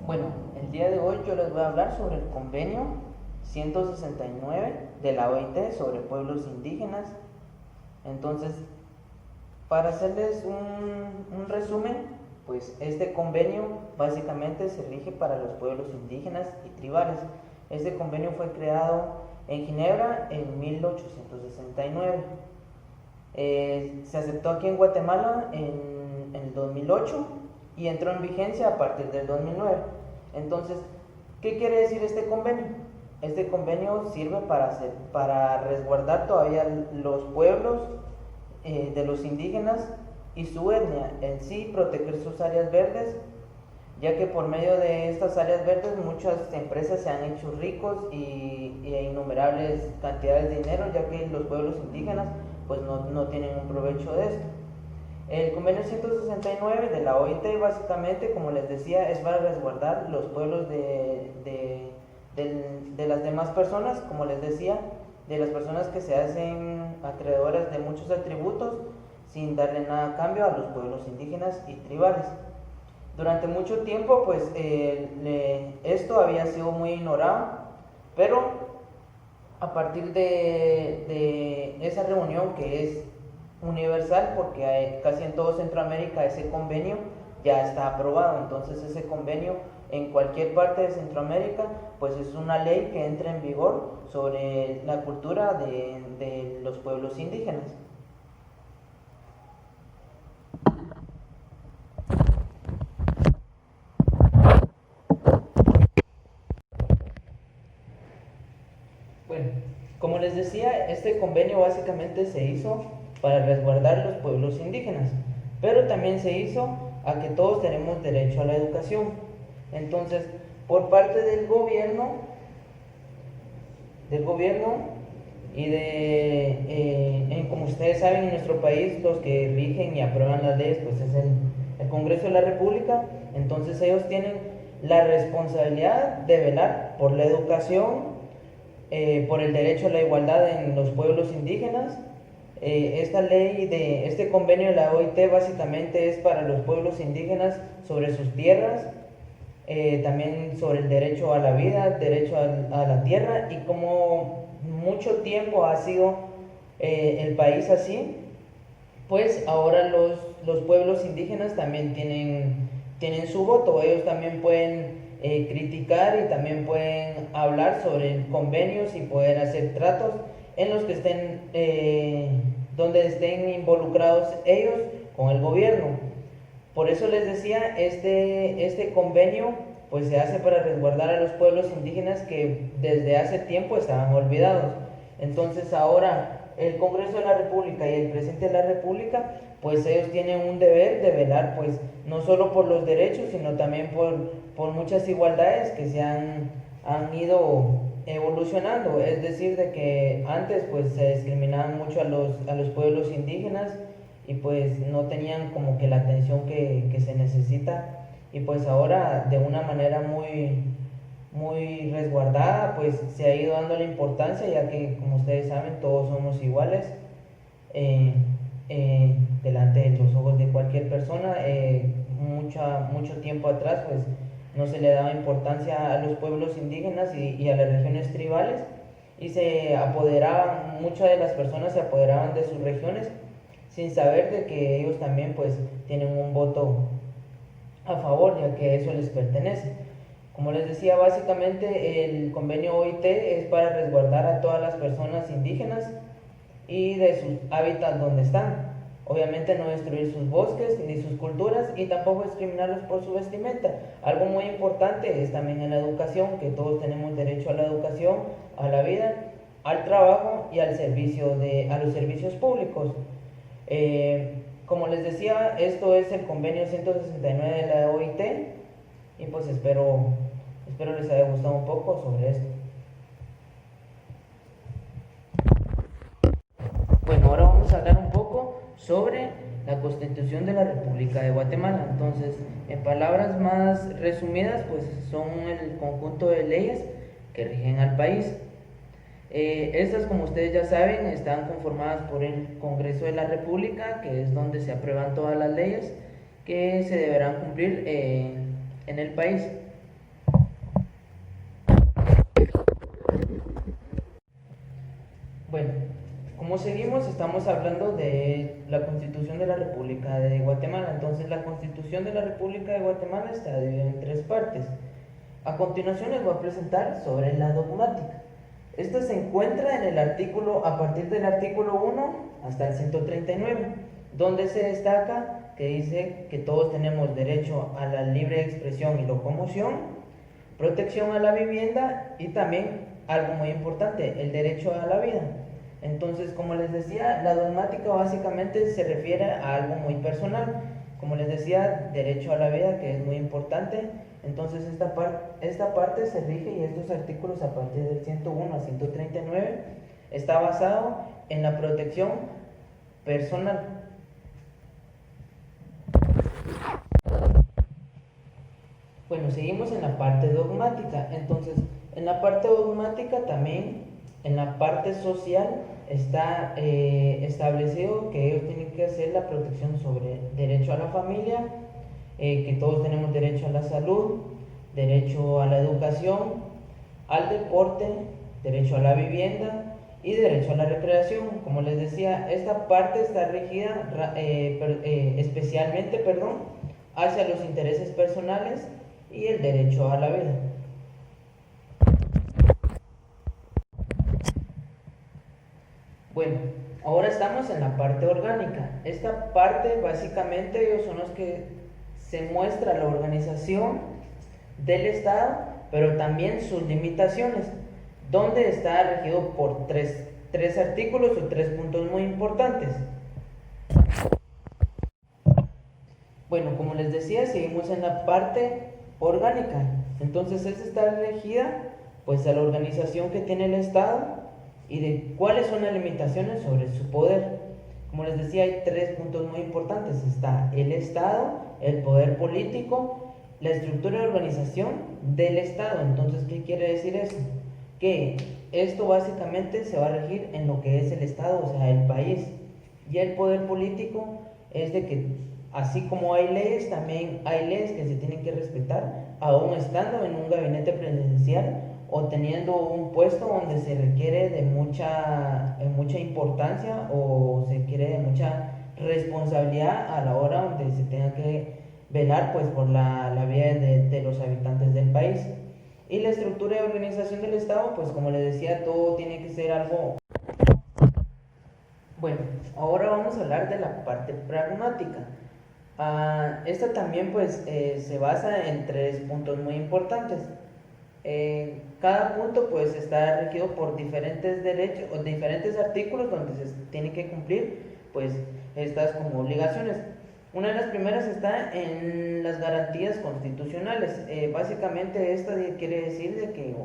Bueno, el día de hoy yo les voy a hablar sobre el convenio 169 de la OIT sobre pueblos indígenas. Entonces, para hacerles un resumen, pues este convenio básicamente se rige para los pueblos indígenas y tribales. Este convenio fue creado en Ginebra en 1869. Se aceptó aquí en Guatemala en el 2008 y entró en vigencia a partir del 2009. Entonces, ¿qué quiere decir este convenio? Este convenio sirve para resguardar todavía los pueblos de los indígenas y su etnia, en sí proteger sus áreas verdes, ya que por medio de estas áreas verdes muchas empresas se han hecho ricos y innumerables cantidades de dinero, ya que los pueblos indígenas pues no tienen un provecho de esto. El convenio 169 de la OIT básicamente, como les decía, es para resguardar los pueblos de las demás personas, como les decía, de las personas que se hacen acreedoras de muchos atributos sin darle nada a cambio a los pueblos indígenas y tribales. Durante mucho tiempo pues esto había sido muy ignorado, pero a partir de esa reunión que es universal, porque hay, casi en todo Centroamérica ese convenio ya está aprobado, entonces ese convenio en cualquier parte de Centroamérica pues es una ley que entra en vigor sobre la cultura de los pueblos indígenas. Bueno, como les decía, este convenio básicamente se hizo para resguardar los pueblos indígenas, pero también se hizo a que todos tenemos derecho a la educación. Entonces, por parte del gobierno y como ustedes saben, en nuestro país los que rigen y aprueban las leyes pues es el Congreso de la República. Entonces ellos tienen la responsabilidad de velar por la educación, por el derecho a la igualdad en los pueblos indígenas. Este convenio de la OIT básicamente es para los pueblos indígenas sobre sus tierras, también sobre el derecho a la vida, derecho a la tierra, y como mucho tiempo ha sido el país así, pues ahora los pueblos indígenas también tienen su voto. Ellos también pueden criticar y también pueden hablar sobre convenios y poder hacer tratos en los que donde estén involucrados ellos con el gobierno. Por eso les decía, este convenio pues se hace para resguardar a los pueblos indígenas que desde hace tiempo estaban olvidados. Entonces ahora el Congreso de la República y el Presidente de la República pues ellos tienen un deber de velar pues no solo por los derechos sino también por muchas igualdades que han ido evolucionando. Es decir, de que antes pues se discriminaban mucho a los pueblos indígenas y pues no tenían como que la atención que se necesita, y pues ahora de una manera muy resguardada pues se ha ido dando la importancia, ya que como ustedes saben todos somos iguales eh, delante de los ojos de cualquier persona. Mucho tiempo atrás pues no se le daba importancia a los pueblos indígenas y a las regiones tribales, y muchas de las personas se apoderaban de sus regiones sin saber de que ellos también pues tienen un voto a favor, ya que eso les pertenece. Como les decía, básicamente el convenio OIT es para resguardar a todas las personas indígenas y de sus hábitats donde están. Obviamente no destruir sus bosques ni sus culturas y tampoco discriminarlos por su vestimenta. Algo muy importante es también en la educación, que todos tenemos derecho a la educación, a la vida, al trabajo y a los servicios públicos. Como les decía, esto es el convenio 169 de la OIT, y pues espero les haya gustado un poco sobre esto. Bueno, ahora vamos a hablar un poco sobre la Constitución de la República de Guatemala. Entonces, en palabras más resumidas, pues son el conjunto de leyes que rigen al país. Estas, como ustedes ya saben, están conformadas por el Congreso de la República, que es donde se aprueban todas las leyes que se deberán cumplir en el país. como seguimos, estamos hablando de la Constitución de la República de Guatemala. Entonces, la Constitución de la República de Guatemala está dividida en tres partes. A continuación les voy a presentar sobre la dogmática. Esta se encuentra en el artículo, a partir del artículo 1 hasta el 139, donde se destaca que dice que todos tenemos derecho a la libre expresión y locomoción, protección a la vivienda y también, algo muy importante, el derecho a la vida. Entonces, como les decía, la dogmática básicamente se refiere a algo muy personal. Como les decía, derecho a la vida, que es muy importante. Entonces, esta parte se rige, y estos artículos a partir del 101 a 139 está basado en la protección personal. Bueno, seguimos en la parte dogmática. Entonces, en la parte dogmática también, en la parte social, está establecido que ellos tienen que hacer la protección sobre derecho a la familia, que todos tenemos derecho a la salud, derecho a la educación, al deporte, derecho a la vivienda y derecho a la recreación. Como les decía, esta parte está regida especialmente hacia los intereses personales y el derecho a la vida. Bueno, ahora estamos en la parte orgánica. Esta parte básicamente ellos son los que se muestra la organización del Estado, pero también sus limitaciones, donde está regido por tres artículos o tres puntos muy importantes. Bueno, como les decía, seguimos en la parte orgánica. Entonces, esta está regida pues a la organización que tiene el Estado y de cuáles son las limitaciones sobre su poder. Como les decía, hay tres puntos muy importantes. Está el Estado, el poder político, la estructura de organización del Estado. Entonces, ¿qué quiere decir eso? Que esto básicamente se va a regir en lo que es el Estado, o sea, el país. Y el poder político es de que, así como hay leyes, también hay leyes que se tienen que respetar, aún estando en un gabinete presidencial o teniendo un puesto donde se requiere de mucha importancia o se quiere de mucha responsabilidad a la hora donde se tenga que velar pues por la vida de los habitantes del país. Y la estructura de organización del Estado, pues como les decía, todo tiene que ser algo. Bueno, ahora vamos a hablar de la parte pragmática. Esta también pues se basa en tres puntos muy importantes. Cada punto pues está regido por diferentes derechos o diferentes artículos donde se tienen que cumplir pues estas como obligaciones. Una de las primeras está en las garantías constitucionales. Básicamente esta quiere decir de que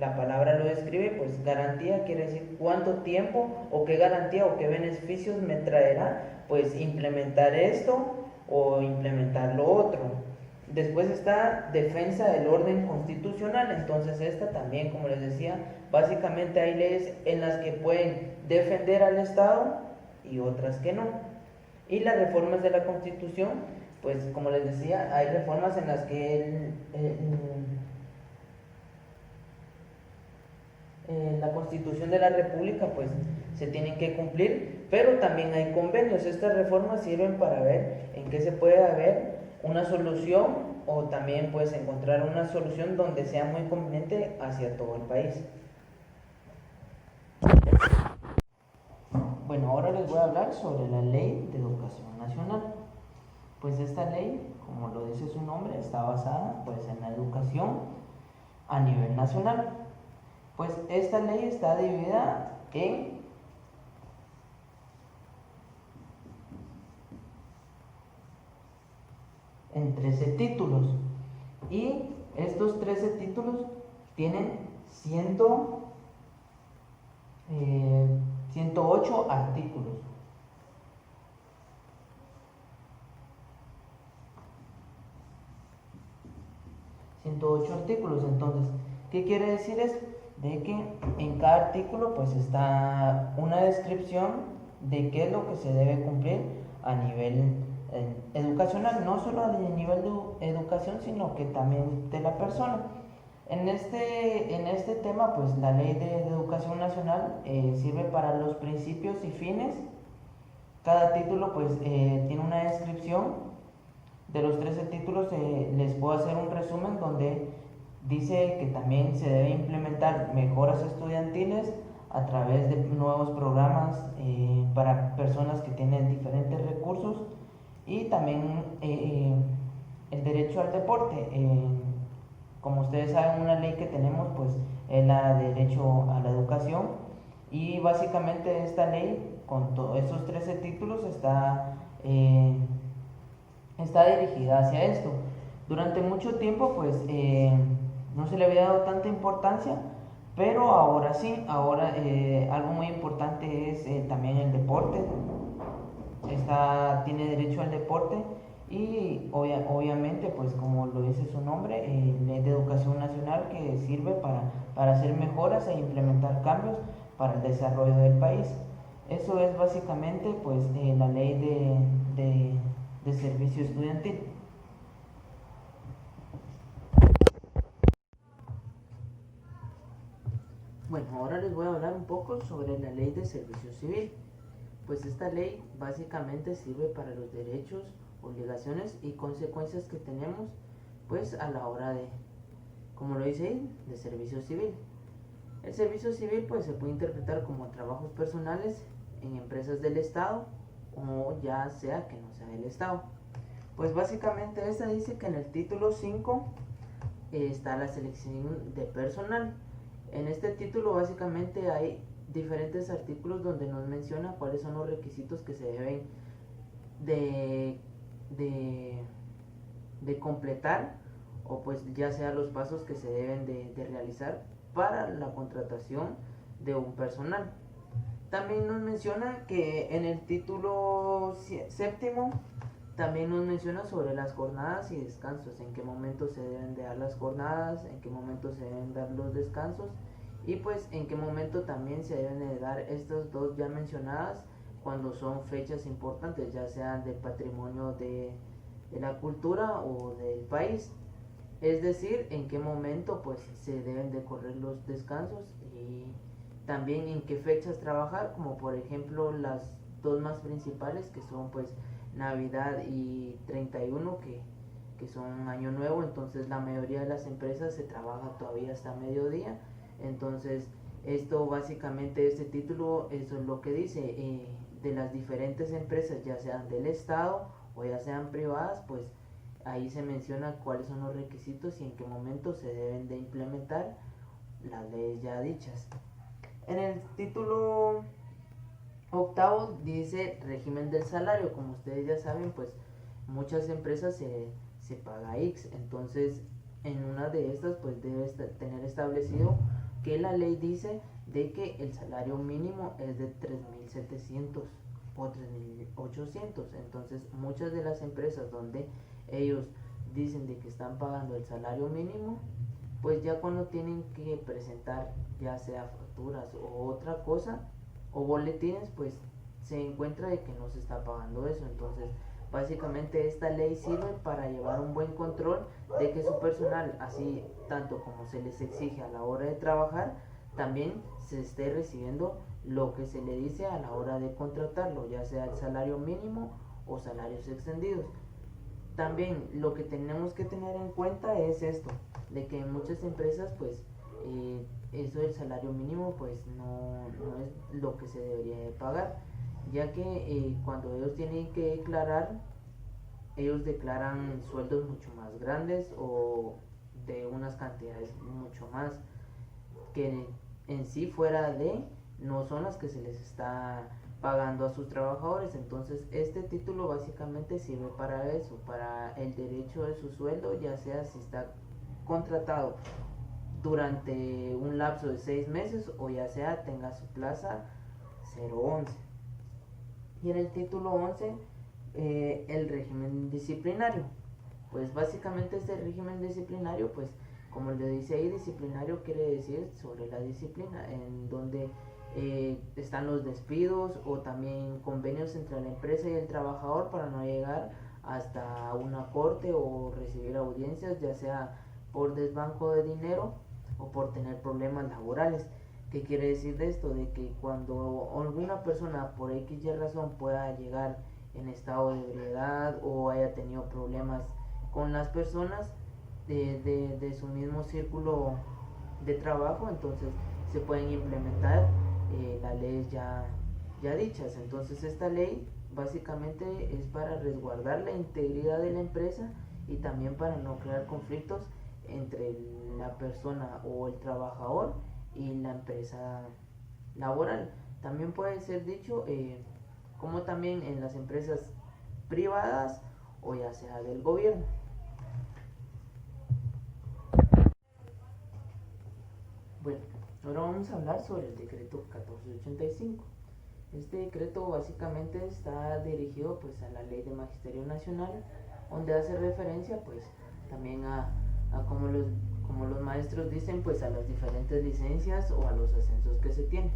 la palabra lo describe, pues garantía quiere decir cuánto tiempo o qué garantía o qué beneficios me traerá pues implementar esto o implementar lo otro. Después está defensa del orden constitucional. Entonces esta también, como les decía, básicamente hay leyes en las que pueden defender al Estado y otras que no. Y las reformas de la Constitución, pues como les decía, hay reformas en las que la Constitución de la República pues se tienen que cumplir, pero también hay convenios. Estas reformas sirven para ver en qué se puede haber una solución o también pues encontrar una solución donde sea muy conveniente hacia todo el país. Bueno, ahora les voy a hablar sobre la Ley de Educación Nacional. Pues esta ley, como lo dice su nombre, está basada pues en la educación a nivel nacional. Pues esta ley está dividida en 13 títulos, y estos 13 títulos tienen 108 artículos. Entonces, ¿qué quiere decir eso? De que en cada artículo pues está una descripción de qué es lo que se debe cumplir a nivel educacional, no solo a nivel de educación, sino que también de la persona. En este tema, pues la Ley de Educación Nacional sirve para los principios y fines. Cada título pues tiene una descripción. De los 13 títulos les puedo hacer un resumen donde dice que también se debe implementar mejoras estudiantiles a través de nuevos programas para personas que tienen diferentes recursos y también el derecho al deporte. Como ustedes saben, una ley que tenemos pues es la de derecho a la educación y básicamente esta ley con todos esos 13 títulos está dirigida hacia esto. Durante mucho tiempo pues no se le había dado tanta importancia, pero ahora sí, ahora algo muy importante es también el deporte. Tiene derecho al deporte y obviamente pues como lo dice su nombre, ley de educación nacional que sirve para hacer mejoras e implementar cambios para el desarrollo del país. Eso es básicamente pues la ley de servicio estudiantil. Bueno, ahora les voy a hablar un poco sobre la ley de servicio civil. Pues esta ley básicamente sirve para los derechos, obligaciones y consecuencias que tenemos pues a la hora de, como lo dice ahí, de servicio civil. El servicio civil pues se puede interpretar como trabajos personales en empresas del Estado o ya sea que no sea del Estado. Pues básicamente esta dice que en el título 5 está la selección de personal. En este título básicamente hay diferentes artículos donde nos menciona cuáles son los requisitos que se deben de, de, de completar o pues ya sea los pasos que se deben de realizar para la contratación de un personal. También nos menciona que en el título séptimo también nos menciona sobre las jornadas y descansos, en qué momento se deben de dar las jornadas, en qué momento se deben dar los descansos y pues en qué momento también se deben de dar estas dos ya mencionadas cuando son fechas importantes, ya sean del patrimonio de la cultura o del país. Es decir, en qué momento pues se deben de correr los descansos y también en qué fechas trabajar, como por ejemplo las dos más principales que son pues Navidad y 31 que son Año Nuevo. Entonces la mayoría de las empresas se trabaja todavía hasta mediodía. Entonces esto básicamente, este título, eso es lo que dice, de las diferentes empresas, ya sean del Estado o ya sean privadas, pues ahí se menciona cuáles son los requisitos y en qué momento se deben de implementar las leyes ya dichas. En el título octavo dice régimen del salario. Como ustedes ya saben, pues muchas empresas se paga X. Entonces, en una de estas, pues debe tener establecido que la ley dice de que el salario mínimo es de 3.700 o 3.800. Entonces, muchas de las empresas donde ellos dicen de que están pagando el salario mínimo, pues ya cuando tienen que presentar ya sea facturas o otra cosa o boletines, pues se encuentra de que no se está pagando eso. Entonces básicamente esta ley sirve para llevar un buen control de que su personal, así tanto como se les exige a la hora de trabajar, también se esté recibiendo lo que se le dice a la hora de contratarlo, ya sea el salario mínimo o salarios extendidos. También lo que tenemos que tener en cuenta es esto, de que en muchas empresas pues eso del salario mínimo pues no es lo que se debería de pagar, ya que cuando ellos tienen que declarar, ellos declaran sueldos mucho más grandes o de unas cantidades mucho más que en sí fuera de no son las que se les está pagando a sus trabajadores. Entonces este título básicamente sirve para eso, para el derecho de su sueldo, ya sea si está contratado durante un lapso de 6 meses o ya sea tenga su plaza 011. Y en el título 11 el régimen disciplinario. Pues básicamente este régimen disciplinario, pues como le dice ahí, disciplinario quiere decir sobre la disciplina, en donde están los despidos o también convenios entre la empresa y el trabajador para no llegar hasta una corte o recibir audiencias, ya sea por desbanco de dinero o por tener problemas laborales. ¿Qué quiere decir de esto? De que cuando alguna persona por X y razón pueda llegar en estado de ebriedad o haya tenido problemas con las personas de su mismo círculo de trabajo, entonces se pueden implementar las leyes ya dichas. Entonces esta ley básicamente es para resguardar la integridad de la empresa y también para no crear conflictos entre la persona o el trabajador y la empresa laboral. También puede ser dicho como también en las empresas privadas o ya sea del gobierno. Bueno, ahora vamos a hablar sobre el decreto 1485. Este decreto básicamente está dirigido pues a la ley de magisterio nacional, donde hace referencia pues también a como los maestros dicen, pues a las diferentes licencias o a los ascensos que se tienen.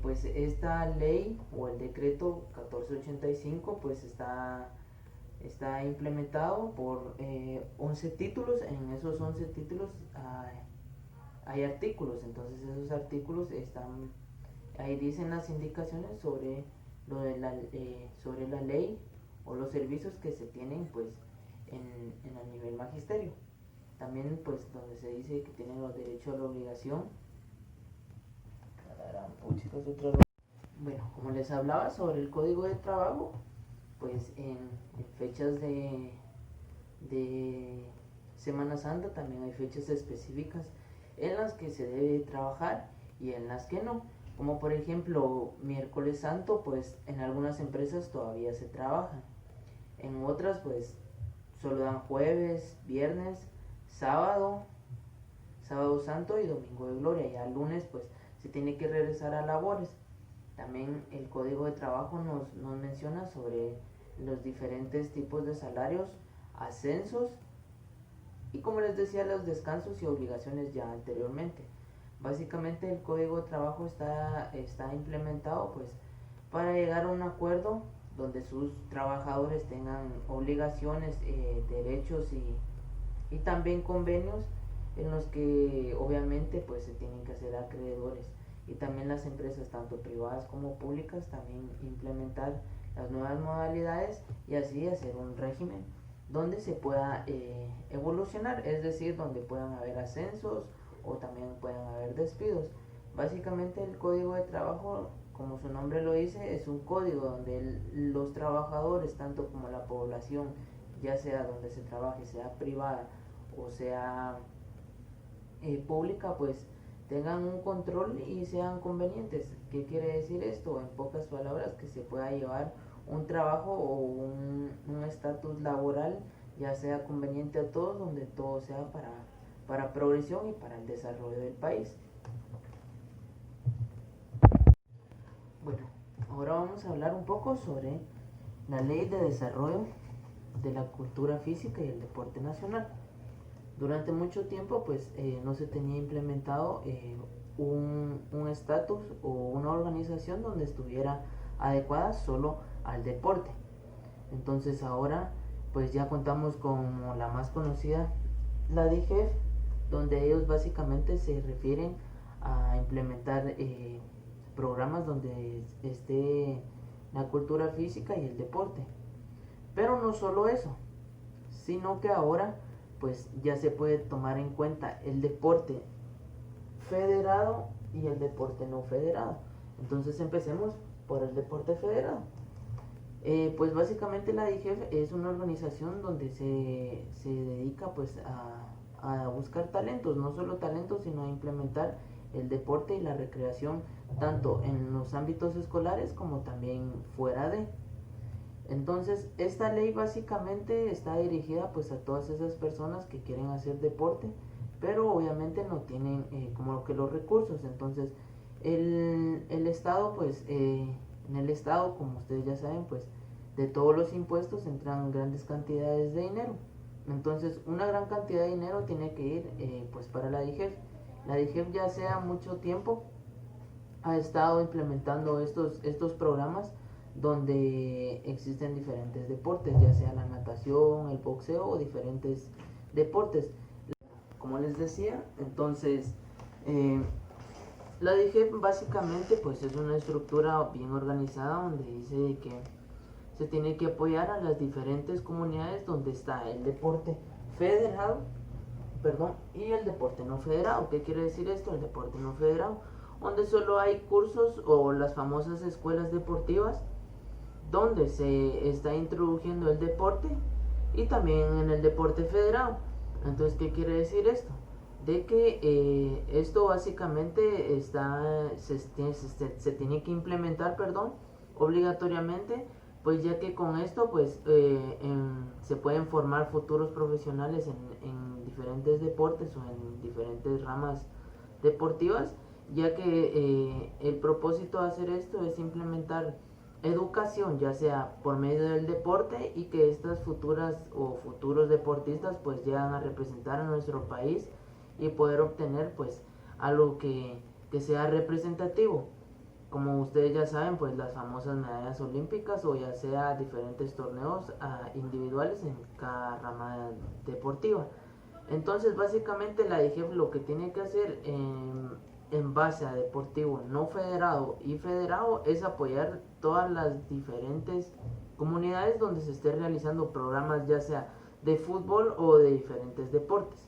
Pues esta ley o el decreto 1485 pues está implementado por 11 títulos. En esos 11 títulos hay artículos, entonces esos artículos están ahí, dicen las indicaciones sobre sobre la ley o los servicios que se tienen pues en el nivel magisterio. También pues donde se dice que tienen los derechos a la obligación. Bueno, como les hablaba sobre el código de trabajo, pues en fechas de Semana Santa también hay fechas específicas en las que se debe trabajar y en las que no. Como por ejemplo miércoles santo, pues en algunas empresas todavía se trabaja. En otras pues solo dan jueves, viernes, sábado santo y domingo de gloria. Ya el lunes pues se tiene que regresar a labores. También el código de trabajo nos menciona sobre los diferentes tipos de salarios, ascensos y, como les decía, los descansos y obligaciones ya anteriormente. Básicamente el código de trabajo está implementado pues para llegar a un acuerdo donde sus trabajadores tengan obligaciones, derechos y también convenios en los que obviamente pues se tienen que hacer acreedores. Y también las empresas tanto privadas como públicas también implementar las nuevas modalidades y así hacer un régimen donde se pueda evolucionar, es decir, donde puedan haber ascensos o también puedan haber despidos. Básicamente el código de trabajo, como su nombre lo dice, es un código donde los trabajadores, tanto como la población, ya sea donde se trabaje, sea privada o sea pública, pues tengan un control y sean convenientes. ¿Qué quiere decir esto? En pocas palabras, que se pueda llevar un trabajo o un estatus laboral, ya sea conveniente a todos, donde todo sea para progresión y para el desarrollo del país. Bueno, ahora vamos a hablar un poco sobre la Ley de Desarrollo de la Cultura Física y el Deporte Nacional. Durante mucho tiempo pues no se tenía implementado un estatus o una organización donde estuviera adecuada solo al deporte. Entonces ahora pues ya contamos con la más conocida, la DIGEF, donde ellos básicamente se refieren a implementar programas donde esté la cultura física y el deporte. Pero no solo eso, sino que ahora pues ya se puede tomar en cuenta el deporte federado y el deporte no federado. Entonces empecemos por el deporte federado. Pues básicamente la DIGEF es una organización donde se dedica pues a buscar talentos, no solo talentos, sino a implementar el deporte y la recreación tanto en los ámbitos escolares como también fuera de. Entonces esta ley básicamente está dirigida pues a todas esas personas que quieren hacer deporte, pero obviamente no tienen como que los recursos. Entonces el Estado pues en el Estado, como ustedes ya saben, pues de todos los impuestos entran grandes cantidades de dinero. Entonces una gran cantidad de dinero tiene que ir pues para la DIGEF. La DIGEF ya sea mucho tiempo ha estado implementando estos programas donde existen diferentes deportes, ya sea la natación, el boxeo o diferentes deportes. como les decía, entonces la DIJEP básicamente pues es una estructura bien organizada donde dice que se tiene que apoyar a las diferentes comunidades donde está el deporte federado, perdón, y el deporte no federado. ¿Qué quiere decir esto? El deporte no federado, donde solo hay cursos o las famosas escuelas deportivas donde se está introduciendo el deporte y también en el deporte federado. Entonces, ¿qué quiere decir esto? De que esto básicamente se tiene que implementar, perdón, obligatoriamente, pues ya que con esto pues se pueden formar futuros profesionales en diferentes deportes o en diferentes ramas deportivas, ya que el propósito de hacer esto es implementar educación, ya sea por medio del deporte, y que estas futuras o futuros deportistas pues llegan a representar a nuestro país y poder obtener pues algo que sea representativo, como ustedes ya saben, pues las famosas medallas olímpicas o ya sea diferentes torneos individuales en cada rama deportiva. Entonces básicamente la DIGEF lo que tiene que hacer en base a deportivo no federado y federado es apoyar todas las diferentes comunidades donde se esté realizando programas ya sea de fútbol o de diferentes deportes.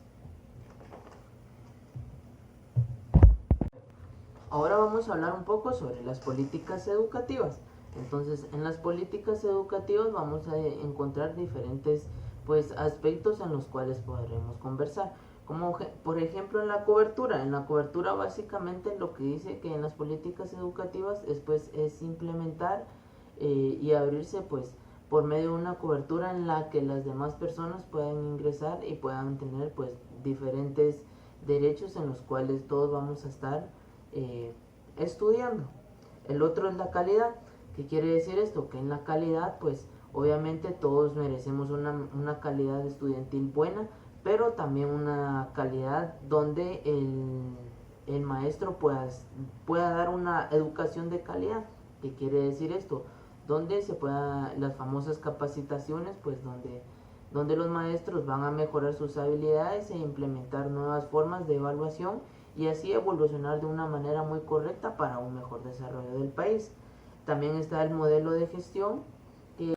Ahora vamos a hablar un poco sobre las políticas educativas. Entonces, en las políticas educativas vamos a encontrar diferentes pues aspectos en los cuales podremos conversar. Como por ejemplo en la cobertura. En la cobertura básicamente lo que dice que en las políticas educativas es implementar y abrirse pues por medio de una cobertura en la que las demás personas puedan ingresar y puedan tener pues diferentes derechos en los cuales todos vamos a estar estudiando. El otro es la calidad. ¿Qué quiere decir esto? Que en la calidad pues obviamente todos merecemos una calidad estudiantil buena, pero también una calidad donde el maestro pueda dar una educación de calidad. ¿Qué quiere decir esto? Donde se pueda, las famosas capacitaciones, pues donde los maestros van a mejorar sus habilidades e implementar nuevas formas de evaluación y así evolucionar de una manera muy correcta para un mejor desarrollo del país. También está el modelo de gestión, que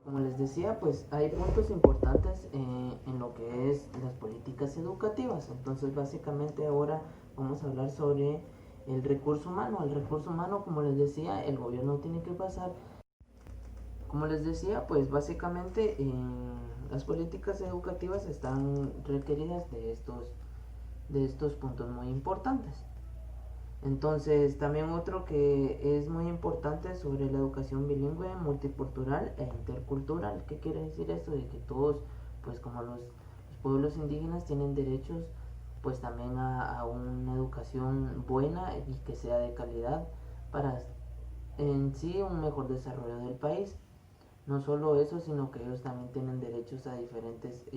como les decía, pues hay puntos importantes en lo que es las políticas educativas. Entonces básicamente ahora vamos a hablar sobre el recurso humano. El recurso humano, como les decía, el gobierno tiene que pasar. Como les decía, pues básicamente las políticas educativas están requeridas de estos puntos muy importantes. Entonces, también otro que es muy importante sobre la educación bilingüe, multicultural e intercultural. ¿Qué quiere decir esto? De que todos, pues como los pueblos indígenas tienen derechos, pues también a una educación buena y que sea de calidad para en sí un mejor desarrollo del país. No solo eso, sino que ellos también tienen derechos a diferentes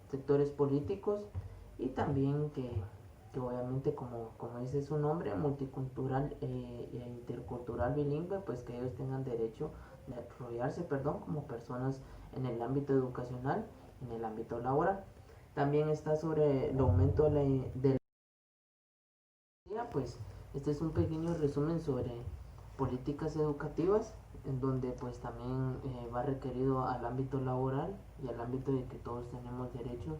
sectores políticos y también que obviamente como dice su nombre, multicultural e intercultural bilingüe, pues que ellos tengan derecho de desarrollarse, perdón, como personas en el ámbito educacional, en el ámbito laboral. También está sobre el aumento de la pues este es un pequeño resumen sobre políticas educativas en donde pues también va requerido al ámbito laboral y al ámbito de que todos tenemos derecho